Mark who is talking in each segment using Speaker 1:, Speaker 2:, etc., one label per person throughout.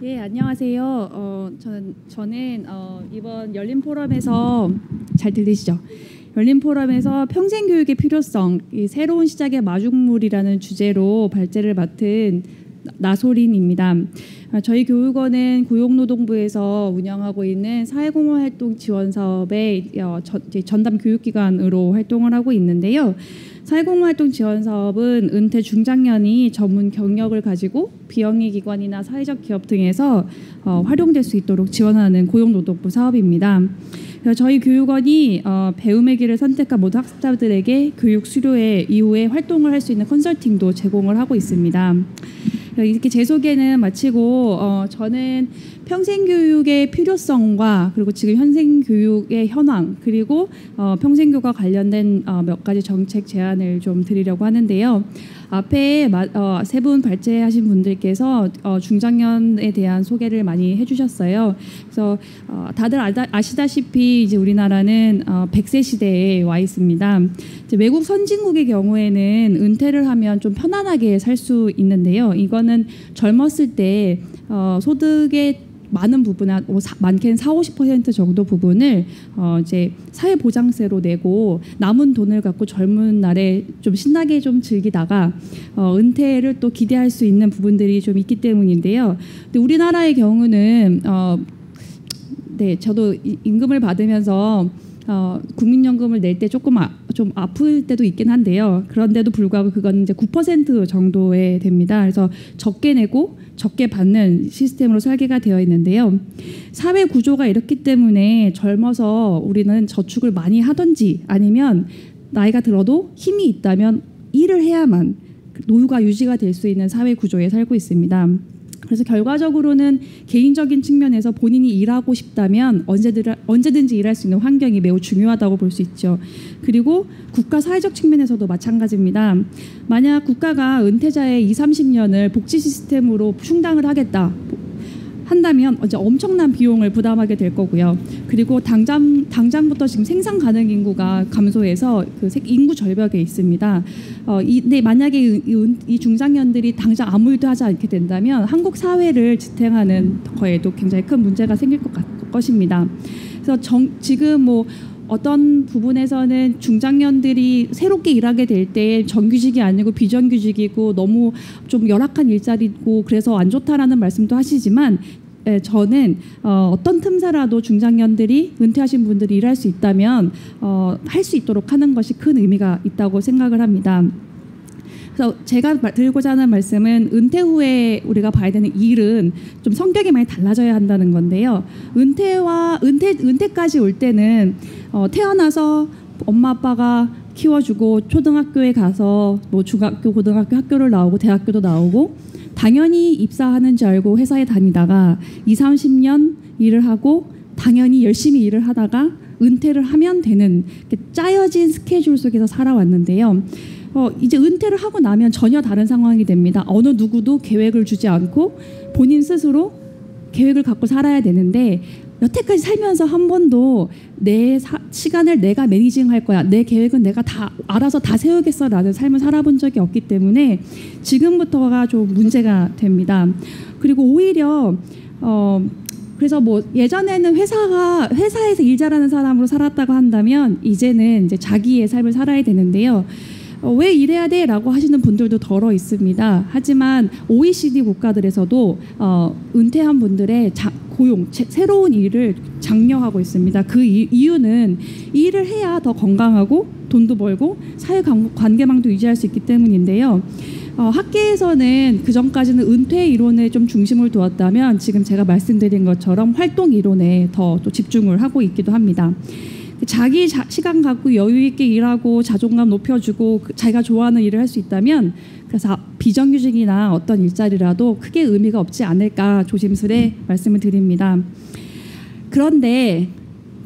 Speaker 1: 예, 안녕하세요. 저는 이번 열린 포럼에서 잘 들리시죠? 열린 포럼에서 평생 교육의 필요성, 이 새로운 시작의 마중물이라는 주제로 발제를 맡은 나소린입니다. 저희 교육원은 고용노동부에서 운영하고 있는 사회공헌활동 지원 사업의 전담 교육기관으로 활동을 하고 있는데요. 사회공헌활동 지원 사업은 은퇴 중장년이 전문 경력을 가지고 비영리 기관이나 사회적 기업 등에서 활용될 수 있도록 지원하는 고용노동부 사업입니다. 저희 교육원이 배움의 길을 선택한 모든 학습자들에게 교육 수료 이후에 활동을 할 수 있는 컨설팅도 제공을 하고 있습니다. 이렇게 제 소개는 마치고 저는 평생교육의 필요성과 그리고 지금 현생교육의 현황 그리고 평생교육과 관련된 몇 가지 정책 제안을 좀 드리려고 하는데요. 앞에 세 분 발제하신 분들께서 중장년에 대한 소개를 많이 해주셨어요. 그래서 다들 아시다시피 이제 우리나라는 100세 시대에 와 있습니다. 이제 외국 선진국의 경우에는 은퇴를 하면 좀 편안하게 살 수 있는데요. 이거는 젊었을 때 소득의 많은 부분, 많게는 40~50% 정도 부분을 이제 사회보장세로 내고 남은 돈을 갖고 젊은 날에 좀 신나게 좀 즐기다가 은퇴를 또 기대할 수 있는 부분들이 좀 있기 때문인데요. 근데 우리나라의 경우는 네, 저도 임금을 받으면서 국민연금을 낼 때 조금 좀 아플 때도 있긴 한데요. 그런데도 불구하고 그건 이제 9% 정도에 됩니다. 그래서 적게 내고 적게 받는 시스템으로 설계가 되어 있는데요. 사회 구조가 이렇기 때문에 젊어서 우리는 저축을 많이 하든지 아니면 나이가 들어도 힘이 있다면 일을 해야만 노후가 유지가 될 수 있는 사회 구조에 살고 있습니다. 그래서 결과적으로는 개인적인 측면에서 본인이 일하고 싶다면 언제든지 일할 수 있는 환경이 매우 중요하다고 볼 수 있죠. 그리고 국가 사회적 측면에서도 마찬가지입니다. 만약 국가가 은퇴자의 20~30년을 복지 시스템으로 충당을 한다면 이제 엄청난 비용을 부담하게 될 거고요. 그리고 당장부터 지금 생산 가능 인구가 감소해서 그 인구 절벽에 있습니다. 근데 만약에 이 중장년들이 당장 아무 일도 하지 않게 된다면 한국 사회를 지탱하는 거에도 굉장히 큰 문제가 생길 것입니다. 그래서 지금 뭐 어떤 부분에서는 중장년들이 새롭게 일하게 될 때 정규직이 아니고 비정규직이고 너무 좀 열악한 일자리고 그래서 안 좋다라는 말씀도 하시지만 저는 어떤 틈새라도 중장년들이 은퇴하신 분들이 일할 수 있다면 할 수 있도록 하는 것이 큰 의미가 있다고 생각을 합니다. 그래서 제가 드리고자 하는 말씀은 은퇴 후에 우리가 봐야 되는 일은 좀 성격이 많이 달라져야 한다는 건데요. 은퇴까지 올 때는 태어나서 엄마 아빠가 키워주고 초등학교에 가서 뭐 중학교, 고등학교 학교를 나오고 대학교도 나오고 당연히 입사하는 줄 알고 회사에 다니다가 20~30년 일을 하고 당연히 열심히 일을 하다가 은퇴를 하면 되는 짜여진 스케줄 속에서 살아왔는데요. 이제 은퇴를 하고 나면 전혀 다른 상황이 됩니다. 어느 누구도 계획을 주지 않고 본인 스스로 계획을 갖고 살아야 되는데 여태까지 살면서 한 번도 내 시간을 내가 매니징할 거야. 내 계획은 내가 다 알아서 다 세우겠어 라는 삶을 살아본 적이 없기 때문에 지금부터가 좀 문제가 됩니다. 그리고 오히려 그래서 뭐 예전에는 회사에서 일 잘하는 사람으로 살았다고 한다면 이제는 이제 자기의 삶을 살아야 되는데요. 왜 이래야 돼? 라고 하시는 분들도 덜어 있습니다. 하지만 OECD 국가들에서도 은퇴한 분들의 새로운 일을 장려하고 있습니다. 그 이유는 일을 해야 더 건강하고 돈도 벌고 사회 관계망도 유지할 수 있기 때문인데요. 학계에서는 그전까지는 은퇴 이론에 좀 중심을 두었다면 지금 제가 말씀드린 것처럼 활동 이론에 더 또 집중을 하고 있기도 합니다. 자기 시간 갖고 여유 있게 일하고 자존감 높여주고 자기가 좋아하는 일을 할 수 있다면 그래서 비정규직이나 어떤 일자리라도 크게 의미가 없지 않을까 조심스레 말씀을 드립니다. 그런데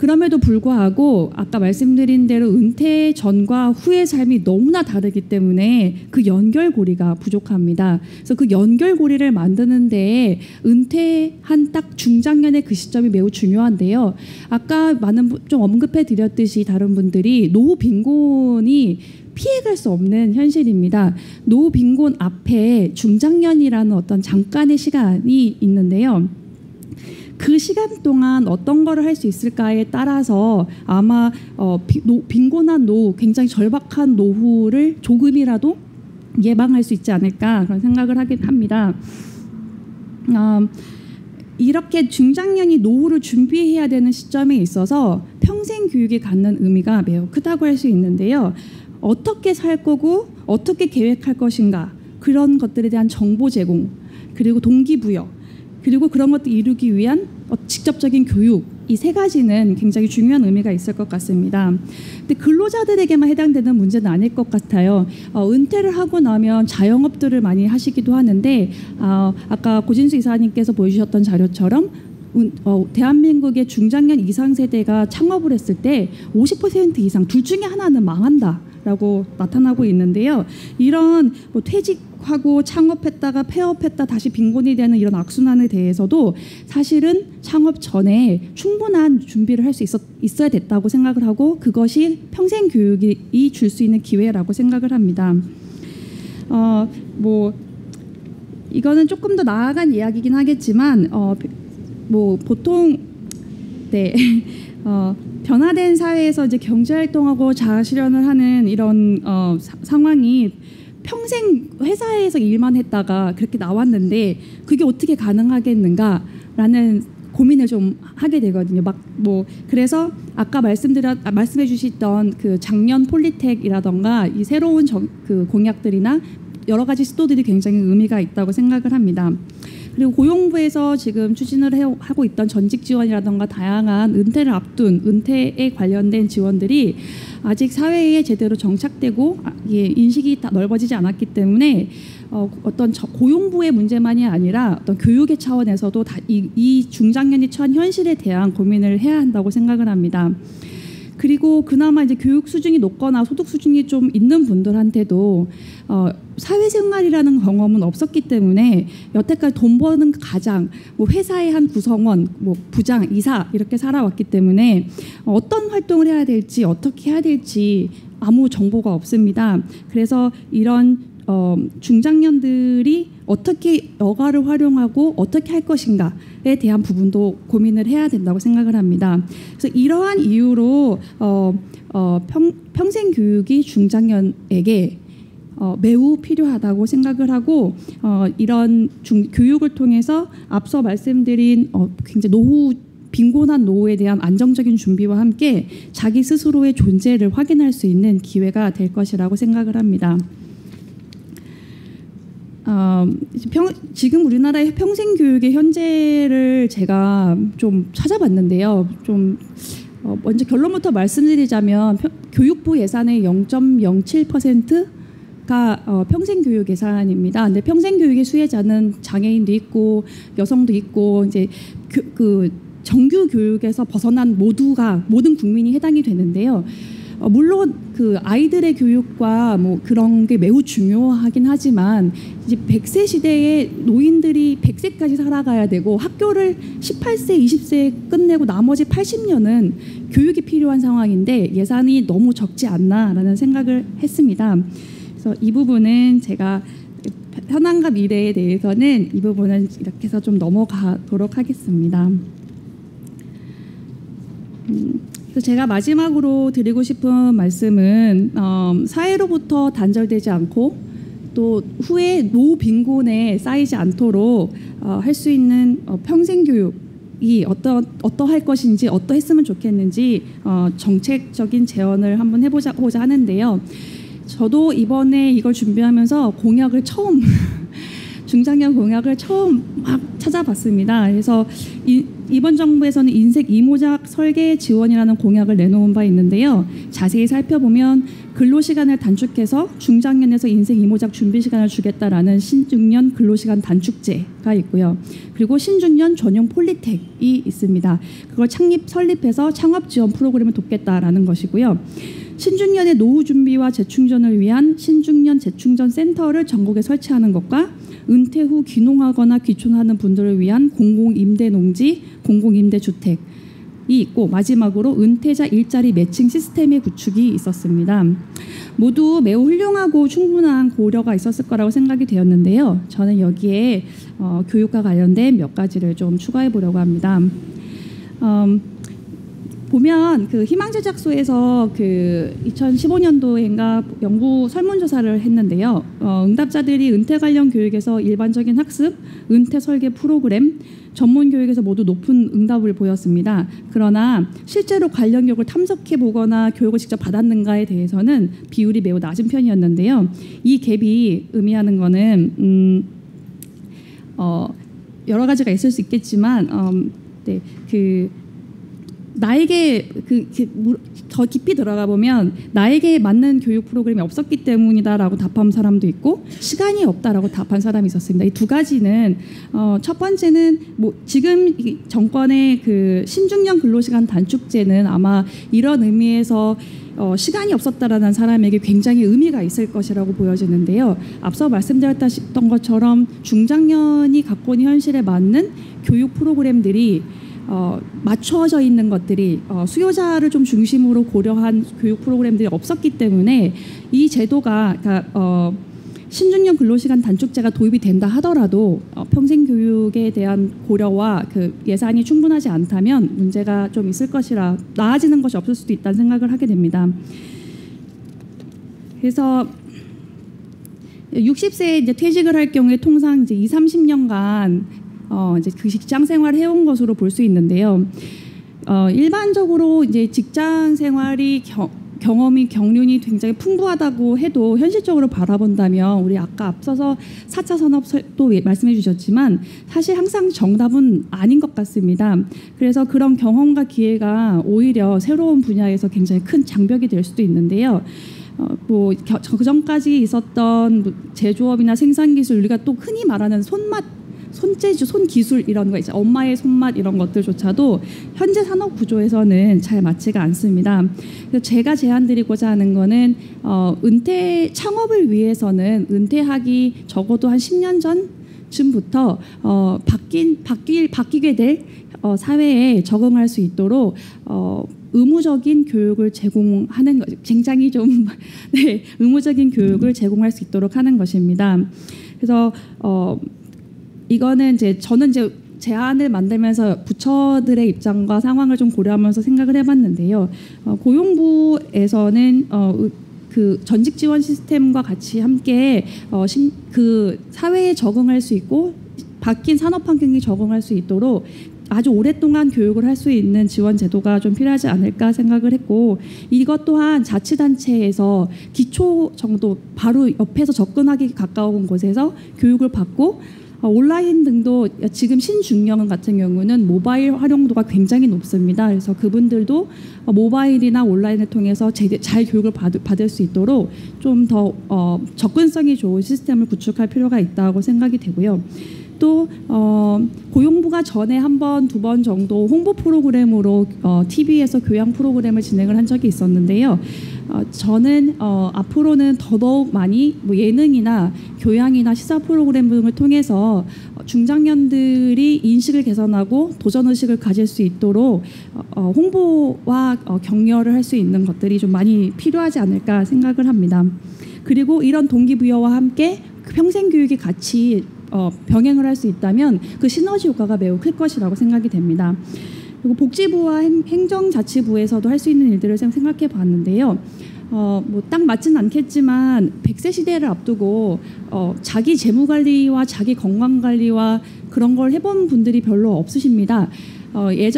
Speaker 1: 그럼에도 불구하고 아까 말씀드린 대로 은퇴 전과 후의 삶이 너무나 다르기 때문에 그 연결고리가 부족합니다. 그래서 그 연결고리를 만드는 데에 은퇴한 딱 중장년의 그 시점이 매우 중요한데요. 아까 좀 언급해 드렸듯이 다른 분들이 노후 빈곤이 피해갈 수 없는 현실입니다. 노후 빈곤 앞에 중장년이라는 어떤 잠깐의 시간이 있는데요. 그 시간 동안 어떤 거를 할 수 있을까에 따라서 아마 빈곤한 노후, 굉장히 절박한 노후를 조금이라도 예방할 수 있지 않을까 그런 생각을 하긴 합니다. 이렇게 중장년이 노후를 준비해야 되는 시점에 있어서 평생 교육이 갖는 의미가 매우 크다고 할 수 있는데요. 어떻게 살 거고 어떻게 계획할 것인가 그런 것들에 대한 정보 제공 그리고 동기부여 그리고 그런 것들 이루기 위한 직접적인 교육 이 세 가지는 굉장히 중요한 의미가 있을 것 같습니다. 근데 근로자들에게만 해당되는 문제는 아닐 것 같아요. 은퇴를 하고 나면 자영업들을 많이 하시기도 하는데 아까 고진수 이사님께서 보여주셨던 자료처럼 대한민국의 중장년 이상 세대가 창업을 했을 때 50% 이상 둘 중에 하나는 망한다라고 나타나고 있는데요. 이런 퇴직하고 창업했다가 폐업했다 다시 빈곤이 되는 이런 악순환에 대해서도 사실은 창업 전에 충분한 준비를 할 수 있어야 됐다고 생각을 하고 그것이 평생 교육이 줄 수 있는 기회라고 생각을 합니다. 이거는 조금 더 나아간 이야기긴 하겠지만 보통 변화된 사회에서 이제 경제 활동하고 자아 실현을 하는 이런 상황이 평생 회사에서 일만 했다가 그렇게 나왔는데 그게 어떻게 가능하겠는가라는 고민을 좀 하게 되거든요. 그래서 아까 말씀해 주셨던 그 작년 폴리텍이라던가 이 새로운 그 공약들이나 여러 가지 시도들이 굉장히 의미가 있다고 생각을 합니다. 그리고 고용부에서 지금 추진을 하고 있던 전직 지원이라던가 다양한 은퇴를 앞둔 은퇴에 관련된 지원들이 아직 사회에 제대로 정착되고 인식이 다 넓어지지 않았기 때문에 어떤 고용부의 문제만이 아니라 어떤 교육의 차원에서도 이 중장년이 처한 현실에 대한 고민을 해야 한다고 생각을 합니다. 그리고 그나마 이제 교육 수준이 높거나 소득 수준이 좀 있는 분들한테도 사회생활이라는 경험은 없었기 때문에 여태까지 돈 버는 가장, 회사의 한 구성원, 부장, 이사 이렇게 살아왔기 때문에 어떤 활동을 해야 될지 어떻게 해야 될지 아무 정보가 없습니다. 그래서 이런 중장년들이 어떻게 여가를 활용하고 어떻게 할 것인가에 대한 부분도 고민을 해야 된다고 생각을 합니다. 그래서 이러한 이유로 평생 교육이 중장년에게 매우 필요하다고 생각을 하고 이런 교육을 통해서 앞서 말씀드린 굉장히 빈곤한 노후에 대한 안정적인 준비와 함께 자기 스스로의 존재를 확인할 수 있는 기회가 될 것이라고 생각을 합니다. 지금 우리나라의 평생 교육의 현재를 제가 좀 찾아봤는데요. 먼저 결론부터 말씀드리자면 교육부 예산의 0.07%가 평생 교육 예산입니다. 근데 평생 교육의 수혜자는 장애인도 있고 여성도 있고 이제 그 정규 교육에서 벗어난 모든 국민이 해당이 되는데요. 물론 그 아이들의 교육과 그런 게 매우 중요하긴 하지만 이제 100세 시대에 노인들이 100세까지 살아가야 되고 학교를 18세, 20세에 끝내고 나머지 80년은 교육이 필요한 상황인데 예산이 너무 적지 않나라는 생각을 했습니다. 그래서 이 부분은 제가 현황과 미래에 대해서는 이 부분은 이렇게 해서 좀 넘어가도록 하겠습니다. 그래서 제가 마지막으로 드리고 싶은 말씀은 사회로부터 단절되지 않고 또 후에 노후 빈곤에 쌓이지 않도록 할 수 있는 평생 교육이 어떠할 것인지 어떠했으면 좋겠는지 정책적인 제언을 한번 해보고자 하는데요. 저도 이번에 이걸 준비하면서 공약을 처음 중장년 공약을 처음 막 찾아봤습니다. 그래서 이번 정부에서는 인생 이모작 설계 지원이라는 공약을 내놓은 바 있는데요. 자세히 살펴보면 근로시간을 단축해서 중장년에서 인생 이모작 준비 시간을 주겠다라는 신중년 근로시간 단축제가 있고요. 그리고 신중년 전용 폴리텍이 있습니다. 그걸 설립해서 창업 지원 프로그램을 돕겠다라는 것이고요. 신중년의 노후 준비와 재충전을 위한 신중년 재충전 센터를 전국에 설치하는 것과 은퇴 후 귀농하거나 귀촌하는 분들을 위한 공공임대 농지, 공공임대 주택 있고 마지막으로 은퇴자 일자리 매칭 시스템의 구축이 있었습니다. 모두 매우 훌륭하고 충분한 고려가 있었을 거라고 생각이 되었는데요. 저는 여기에 교육과 관련된 몇 가지를 좀 추가해 보려고 합니다. 보면 그 희망제작소에서 그 2015년도인가 연구 설문조사를 했는데요. 응답자들이 은퇴 관련 교육에서 일반적인 학습, 은퇴 설계 프로그램, 전문 교육에서 모두 높은 응답을 보였습니다. 그러나 실제로 관련 교육을 탐색해 보거나 교육을 직접 받았는가에 대해서는 비율이 매우 낮은 편이었는데요. 이 갭이 의미하는 거는 여러 가지가 있을 수 있겠지만 나에게 더 깊이 들어가 보면 나에게 맞는 교육 프로그램이 없었기 때문이다라고 답한 사람도 있고 시간이 없다라고 답한 사람이 있었습니다. 이 두 가지는 첫 번째는 지금 정권의 그 신중년 근로시간 단축제는 아마 이런 의미에서 시간이 없었다라는 사람에게 굉장히 의미가 있을 것이라고 보여지는데요. 앞서 말씀드렸던 것처럼 중장년이 갖고 있는 현실에 맞는 교육 프로그램들이 맞춰져 있는 것들이 수요자를 좀 중심으로 고려한 교육 프로그램들이 없었기 때문에 이 제도가 그러니까 신중년 근로시간 단축제가 도입이 된다 하더라도 평생 교육에 대한 고려와 그 예산이 충분하지 않다면 문제가 좀 있을 것이라 나아지는 것이 없을 수도 있다는 생각을 하게 됩니다. 그래서 60세에 이제 퇴직을 할 경우에 통상 이제 20-30년간 이제 그 직장 생활을 해온 것으로 볼 수 있는데요. 일반적으로 이제 직장 생활이 경험이 경륜이 굉장히 풍부하다고 해도 현실적으로 바라본다면 우리 아까 앞서서 4차 산업도 말씀해 주셨지만 사실 항상 정답은 아닌 것 같습니다. 그래서 그런 경험과 기회가 오히려 새로운 분야에서 굉장히 큰 장벽이 될 수도 있는데요. 그전까지 있었던 제조업이나 생산기술 우리가 또 흔히 말하는 손재주, 손기술 이런 거 있죠. 엄마의 손맛 이런 것들조차도 현재 산업 구조에서는 잘 맞지가 않습니다. 그래서 제가 제안드리고자 하는 거는 은퇴 창업을 위해서는 은퇴하기 적어도 한 10년 전쯤부터 바뀌게 될 사회에 적응할 수 있도록 의무적인 교육을 제공하는 것, 굉장히 좀 의무적인 교육을 제공할 수 있도록 하는 것입니다. 그래서 이거는 저는 이제 제안을 만들면서 부처들의 입장과 상황을 좀 고려하면서 생각을 해봤는데요. 고용부에서는 그 전직 지원 시스템과 같이 함께 그 사회에 적응할 수 있고 바뀐 산업 환경에 적응할 수 있도록 아주 오랫동안 교육을 할 수 있는 지원 제도가 좀 필요하지 않을까 생각을 했고 이것 또한 자치단체에서 기초 정도 바로 옆에서 접근하기 가까운 곳에서 교육을 받고 온라인 등도 지금 신중년 같은 경우는 모바일 활용도가 굉장히 높습니다. 그래서 그분들도 모바일이나 온라인을 통해서 잘 교육을 받을 수 있도록 좀 더 접근성이 좋은 시스템을 구축할 필요가 있다고 생각이 되고요. 또 고용부가 전에 한 번, 두 번 정도 홍보 프로그램으로 TV에서 교양 프로그램을 진행을 한 적이 있었는데요. 저는 앞으로는 더더욱 많이 예능이나 교양이나 시사 프로그램 등을 통해서 중장년들이 인식을 개선하고 도전의식을 가질 수 있도록 홍보와 격려를 할 수 있는 것들이 좀 많이 필요하지 않을까 생각을 합니다. 그리고 이런 동기부여와 함께 평생교육이 같이 병행을 할 수 있다면 그 시너지 효과가 매우 클 것이라고 생각이 됩니다. 그리고 복지부와 행정자치부에서도 할 수 있는 일들을 생각해 봤는데요. 딱 맞지는 않겠지만 100세 시대를 앞두고 자기 재무관리와 자기 건강관리와 그런 걸 해본 분들이 별로 없으십니다.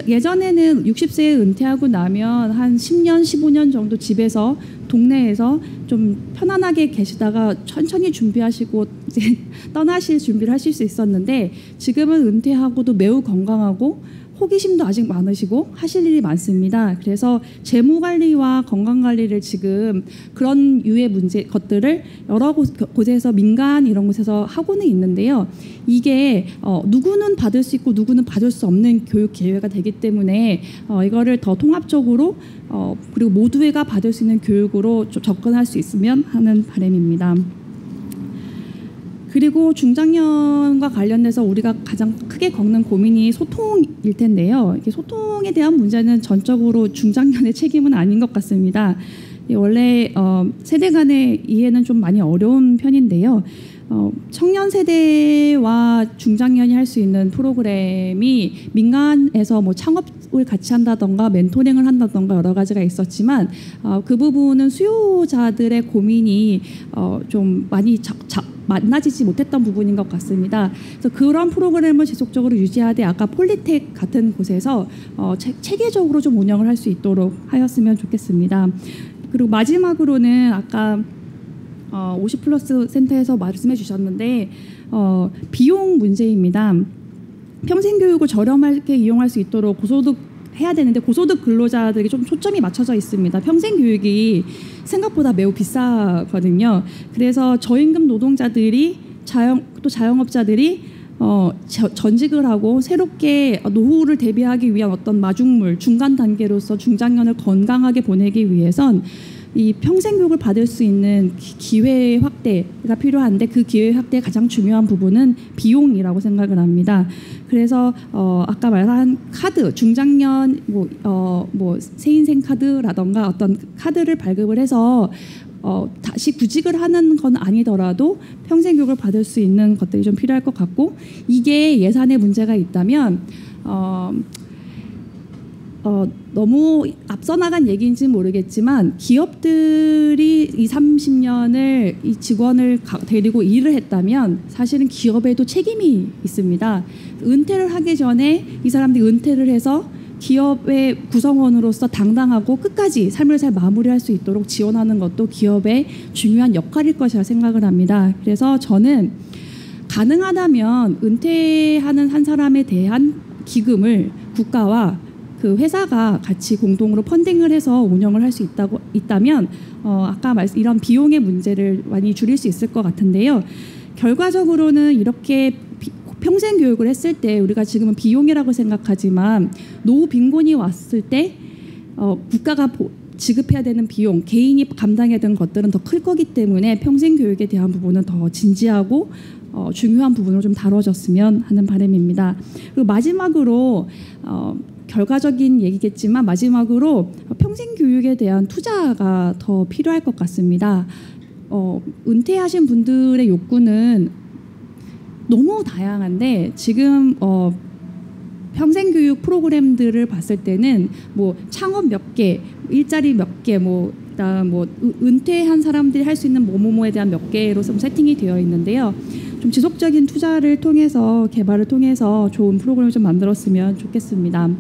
Speaker 1: 예전에는 60세에 은퇴하고 나면 한 10년, 15년 정도 집에서 동네에서 좀 편안하게 계시다가 천천히 준비하시고 이제 떠나실 준비를 하실 수 있었는데 지금은 은퇴하고도 매우 건강하고 호기심도 아직 많으시고 하실 일이 많습니다. 그래서 재무관리와 건강관리를 지금 그런 유의 것들을 여러 곳에서 민간 이런 곳에서 하고는 있는데요. 이게 누구는 받을 수 있고 누구는 받을 수 없는 교육 기회가 되기 때문에 이거를 더 통합적으로 그리고 모두가 받을 수 있는 교육으로 좀 접근할 수 있으면 하는 바람입니다. 그리고 중장년과 관련돼서 우리가 가장 크게 겪는 고민이 소통일 텐데요. 이게 소통에 대한 문제는 전적으로 중장년의 책임은 아닌 것 같습니다. 원래 세대 간의 이해는 좀 많이 어려운 편인데요. 청년 세대와 중장년이 할 수 있는 프로그램이 민간에서 뭐 창업을 같이 한다던가 멘토링을 한다던가 여러 가지가 있었지만 그 부분은 수요자들의 고민이 좀 많이 만나지지 못했던 부분인 것 같습니다. 그래서 그런 프로그램을 지속적으로 유지하되 아까 폴리텍 같은 곳에서 체계적으로 좀 운영을 할 수 있도록 하였으면 좋겠습니다. 그리고 마지막으로는 아까 50플러스 센터에서 말씀해 주셨는데 비용 문제입니다. 평생교육을 저렴하게 이용할 수 있도록 고소득 해야 되는데 고소득 근로자들에게 좀 초점이 맞춰져 있습니다. 평생교육이 생각보다 매우 비싸거든요. 그래서 저임금 노동자들이 또 자영업자들이 전직을 하고 새롭게 노후를 대비하기 위한 어떤 마중물 중간 단계로서 중장년을 건강하게 보내기 위해선 이 평생교육을 받을 수 있는 기회 확대가 필요한데 그 기회 확대의 가장 중요한 부분은 비용이라고 생각을 합니다. 그래서 아까 말한 카드, 중장년 뭐 새인생 카드라던가 어떤 카드를 발급을 해서 다시 구직을 하는 건 아니더라도 평생교육을 받을 수 있는 것들이 좀 필요할 것 같고 이게 예산에 문제가 있다면 너무 앞서 나간 얘기인지는 모르겠지만 기업들이 20-30년을 이 직원을 데리고 일을 했다면 사실은 기업에도 책임이 있습니다. 은퇴를 하기 전에 이 사람들이 은퇴를 해서 기업의 구성원으로서 당당하고 끝까지 삶을 잘 마무리할 수 있도록 지원하는 것도 기업의 중요한 역할일 것이라 생각을 합니다. 그래서 저는 가능하다면 은퇴하는 한 사람에 대한 기금을 국가와 그 회사가 같이 공동으로 펀딩을 해서 운영을 할 수 있다면 아까 이런 비용의 문제를 많이 줄일 수 있을 것 같은데요. 결과적으로는 이렇게 평생 교육을 했을 때 우리가 지금은 비용이라고 생각하지만 노후 빈곤이 왔을 때 국가가 지급해야 되는 비용, 개인이 감당해야 되는 것들은 더 클 거기 때문에 평생 교육에 대한 부분은 더 진지하고 중요한 부분으로 좀 다뤄졌으면 하는 바람입니다. 그리고 마지막으로 결과적인 얘기겠지만 마지막으로 평생 교육에 대한 투자가 더 필요할 것 같습니다. 은퇴하신 분들의 욕구는 너무 다양한데 지금 평생교육 프로그램들을 봤을 때는 뭐 창업 몇 개, 일자리 몇 개, 그다음 은퇴한 사람들이 할 수 있는 뭐뭐뭐에 대한 몇 개로 좀 세팅이 되어 있는데요. 좀 지속적인 투자를 통해서 개발을 통해서 좋은 프로그램을 좀 만들었으면 좋겠습니다.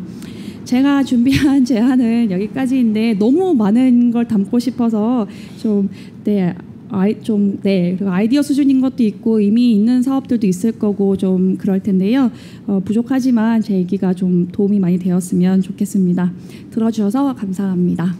Speaker 1: 제가 준비한 제안은 여기까지인데 너무 많은 걸 담고 싶어서 그리고 아이디어 수준인 것도 있고 이미 있는 사업들도 있을 거고 좀 그럴 텐데요. 부족하지만 제 얘기가 좀 도움이 많이 되었으면 좋겠습니다. 들어주셔서 감사합니다.